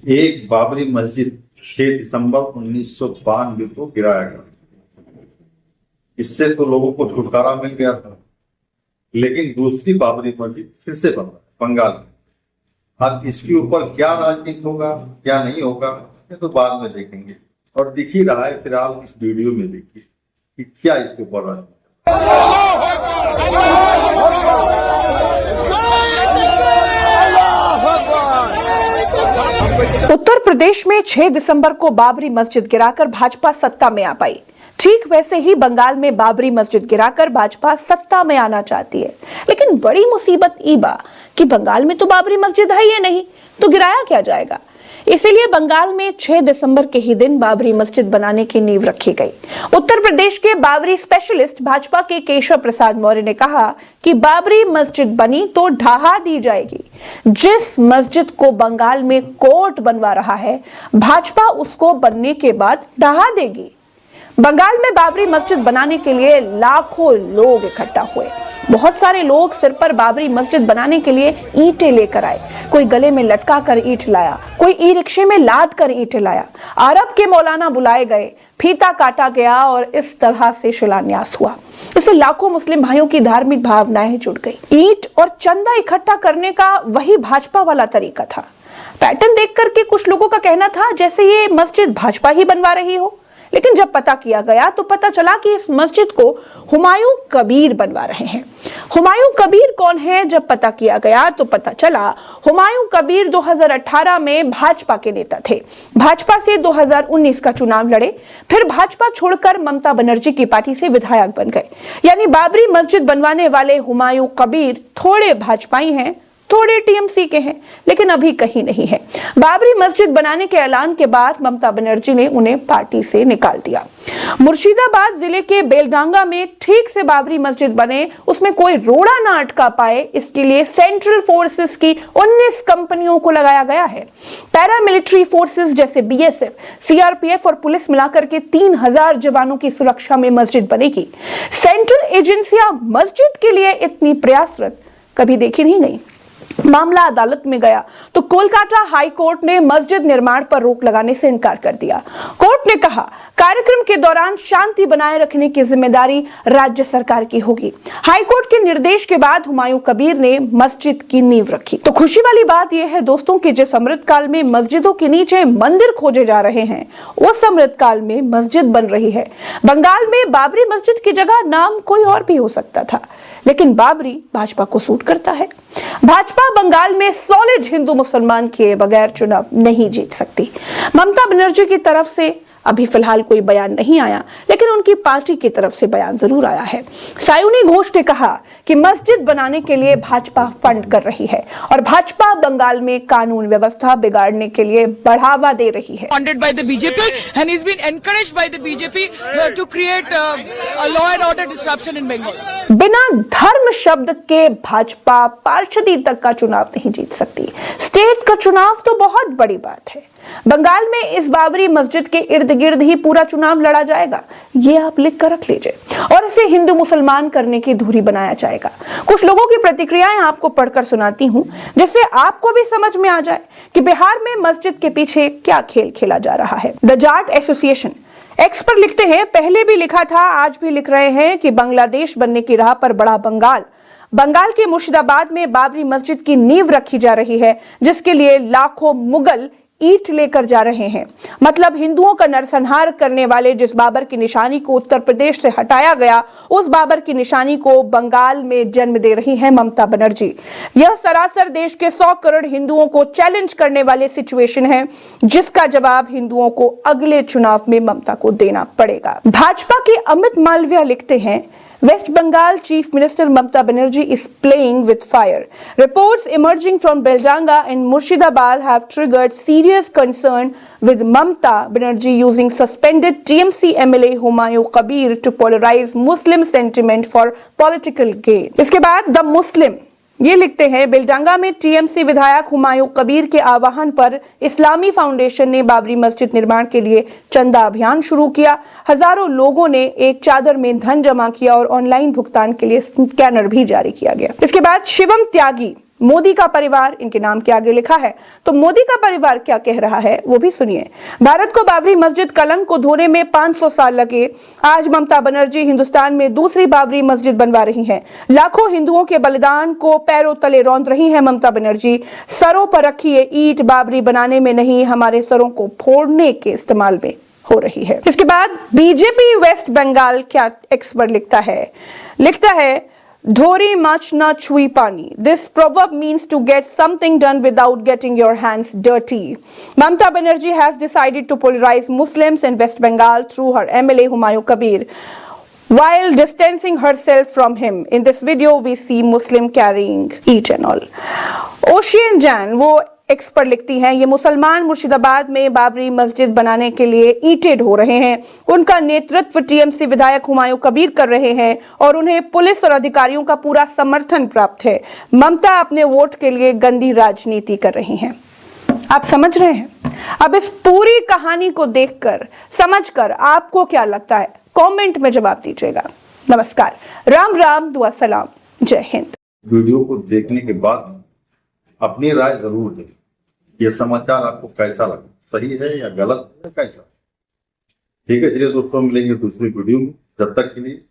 एक बाबरी मस्जिद 6 दिसंबर 1992 को गिराया गया। इससे तो लोगों को छुटकारा मिल गया था, लेकिन दूसरी बाबरी मस्जिद फिर से बना बंगाल में। अब इसके ऊपर क्या राजनीति होगा, क्या नहीं होगा, ये तो बाद में देखेंगे। और दिख ही रहा है, फिलहाल इस वीडियो में देखिए कि क्या इसके ऊपर राजनीति। उत्तर प्रदेश में 6 दिसंबर को बाबरी मस्जिद गिराकर भाजपा सत्ता में आ पाई। ठीक वैसे ही बंगाल में बाबरी मस्जिद गिराकर भाजपा सत्ता में आना चाहती है। लेकिन बड़ी मुसीबत ईबा कि बंगाल में तो बाबरी मस्जिद है ही नहीं, तो गिराया क्या जाएगा। इसीलिए बंगाल में 6 दिसंबर के ही दिन बाबरी मस्जिद बनाने की नींव रखी गई। उत्तर प्रदेश के बाबरी स्पेशलिस्ट भाजपा के केशव प्रसाद मौर्य ने कहा कि बाबरी मस्जिद बनी तो ढहा दी जाएगी। जिस मस्जिद को बंगाल में कोर्ट बनवा रहा है, भाजपा उसको बनने के बाद ढहा देगी। बंगाल में बाबरी मस्जिद बनाने के लिए लाखों लोग इकट्ठा हुए। बहुत सारे लोग सिर पर बाबरी मस्जिद बनाने के लिए ईंटें लेकर आए। कोई गले में लटका कर ईंट लाया, कोई ई रिक्शे में लाद कर ईंटें लाया। अरब के मौलाना बुलाए गए, फीता काटा गया और इस तरह से शिलान्यास हुआ। इससे लाखों मुस्लिम भाइयों की धार्मिक भावनाएं जुड़ गई। ईंट और चंदा इकट्ठा करने का वही भाजपा वाला तरीका था। पैटर्न देख करके कुछ लोगों का कहना था जैसे ये मस्जिद भाजपा ही बनवा रही हो। लेकिन जब पता किया गया तो पता चला कि इस मस्जिद को हुमायूं कबीर बनवा रहे हैं। हुमायूं कबीर कौन है? जब पता किया गया तो पता चला हुमायूं कबीर 2018 में भाजपा के नेता थे। भाजपा से 2019 का चुनाव लड़े, फिर भाजपा छोड़कर ममता बनर्जी की पार्टी से विधायक बन गए। यानी बाबरी मस्जिद बनवाने वाले हुमायूं कबीर थोड़े भाजपाई हैं, थोड़े टीएमसी के हैं, लेकिन अभी कहीं नहीं है। बाबरी मस्जिद बनाने के ऐलान के बाद ममता बनर्जी ने उन्हें पार्टी से निकाल दिया। मुर्शिदाबाद जिले के बेलडांगा में ठीक से बाबरी मस्जिद बने, उसमें कोई रोड़ा ना अटका पाए, इसके लिए सेंट्रल फोर्सेस की 19 कंपनियों को लगाया गया है। पैरामिलिट्री फोर्सेस जैसे बीएसएफ, सीआरपीएफ और पुलिस मिलाकर के 3000 जवानों की सुरक्षा में मस्जिद बनेगी। सेंट्रल एजेंसियां मस्जिद के लिए इतनी प्रयासरत कभी देखी नहीं गई। मामला अदालत में गया तो कोलकाता हाई कोर्ट ने मस्जिद निर्माण पर रोक लगाने से इनकार कर दिया। कोर्ट ने कहा कार्यक्रम के दौरान शांति बनाए रखने की जिम्मेदारी राज्य सरकार की होगी। हाई कोर्ट के निर्देश के बाद हुमायूं कबीर ने मस्जिद की नींव रखी। तो खुशी वाली बात यह है दोस्तों कि जिस अमृतकाल में मस्जिदों के नीचे मंदिर खोजे जा रहे हैं, उस अमृतकाल में मस्जिद बन रही है। बंगाल में बाबरी मस्जिद की जगह नाम कोई और भी हो सकता था, लेकिन बाबरी भाजपा को सूट करता है। भाजपा बंगाल में सॉलिड हिंदू मुसलमान के बगैर चुनाव नहीं जीत सकती। ममता बनर्जी की तरफ से अभी फिलहाल कोई बयान नहीं आया, लेकिन उनकी पार्टी की तरफ से बयान जरूर आया है। सायुनी घोष ने कहा कि मस्जिद बनाने के लिए भाजपा फंड कर रही है और भाजपा बंगाल में कानून व्यवस्था बिगाड़ने के लिए बढ़ावा दे रही है। Funded by the BJP and he's been encouraged by the BJP to create a law and order disruption in Bengal. बिना धर्म शब्द के भाजपा पार्षदी तक का चुनाव नहीं जीत सकती। स्टेट का चुनाव तो बहुत बड़ी बात है। बंगाल में इस बाबरी मस्जिद के इर्द गिर्द ही पूरा चुनाव लड़ा जाएगा, ये आप लिख कर रख लीजिए, और इसे हिंदू मुसलमान करने की धुरी बनाया जाएगा। कुछ लोगों की प्रतिक्रियाएं आपको पढ़कर सुनाती हूं, जिससे आपको भी समझ में आ जाए कि बिहार में मस्जिद के पीछे क्या खेल खेला जा रहा है। द जाट एसोसिएशन एक्स पर लिखते हैं, पहले भी लिखा था, आज भी लिख रहे हैं कि बांग्लादेश बनने की राह पर बढ़ा बंगाल। बंगाल के मुर्शिदाबाद में बाबरी मस्जिद की नींव रखी जा रही है, जिसके लिए लाखों मुगल ईंट लेकर जा रहे हैं। मतलब हिंदुओं का नरसंहार करने वाले जिस बाबर की निशानी को उत्तर प्रदेश से हटाया गया, उस बाबर की निशानी को बंगाल में जन्म दे रही है ममता बनर्जी। यह सरासर देश के 100 करोड़ हिंदुओं को चैलेंज करने वाले सिचुएशन है, जिसका जवाब हिंदुओं को अगले चुनाव में ममता को देना पड़ेगा। भाजपा के अमित मालविया लिखते हैं, West Bengal Chief Minister Mamata Banerjee is playing with fire. Reports emerging from Beldanga and Murshidabad have triggered serious concern with Mamata Banerjee using suspended TMC MLA Humayun Kabir to polarize Muslim sentiment for political gain. इसके बाद The Muslim ये लिखते हैं, बेलडांगा में TMC विधायक हुमायूं कबीर के आह्वान पर इस्लामी फाउंडेशन ने बाबरी मस्जिद निर्माण के लिए चंदा अभियान शुरू किया। हजारों लोगों ने एक चादर में धन जमा किया और ऑनलाइन भुगतान के लिए स्कैनर भी जारी किया गया। इसके बाद शिवम त्यागी मोदी का परिवार इनके नाम के आगे लिखा है। तो मोदी का परिवार क्या कह रहा है वो भी सुनिए। भारत को बाबरी मस्जिद कलंक को धोने में 500 साल लगे। आज ममता बनर्जी हिंदुस्तान में दूसरी बाबरी मस्जिद बनवा रही हैं। लाखों हिंदुओं के बलिदान को पैरों तले रौंद रही हैं ममता बनर्जी। सरों पर रखी ये ईंट बाबरी बनाने में नहीं, हमारे सरों को फोड़ने के इस्तेमाल में हो रही है। इसके बाद बीजेपी वेस्ट बंगाल क्या एक्सपर्ट लिखता है धोरी मच न छुई पानी. This proverb means to get something done without getting your hands dirty. Mamata Banerjee has decided to polarize Muslims in West Bengal through her MLA Humayun Kabir, while distancing herself from him. In this video, we see Muslim carrying each and all. Ocean Jan, वो expert लिखती हैं, ये मुसलमान मुर्शिदाबाद में बाबरी मस्जिद बनाने के लिए ईंटें ढो रहे हैं। उनका नेतृत्व टीएमसी विधायक हुमायूं कबीर कर रहे हैं और उन्हें पुलिस और अधिकारियों का पूरा समर्थन प्राप्त है। ममता अपने वोट के लिए गंदी राजनीति कर रही हैं। आप समझ रहे हैं? अब इस पूरी कहानी को देखकर, समझकर आपको क्या लगता है? कमेंट में जवाब दीजिएगा। नमस्कार, राम राम, दुआ सलाम, जय हिंद। वीडियो को देखने के बाद अपनी राय जरूर दें। यह समाचार आपको कैसा लगा, सही है या गलत है, कैसा? ठीक है, चलिए दोस्तों, मिलेंगे दूसरी वीडियो में। जब तक के लिए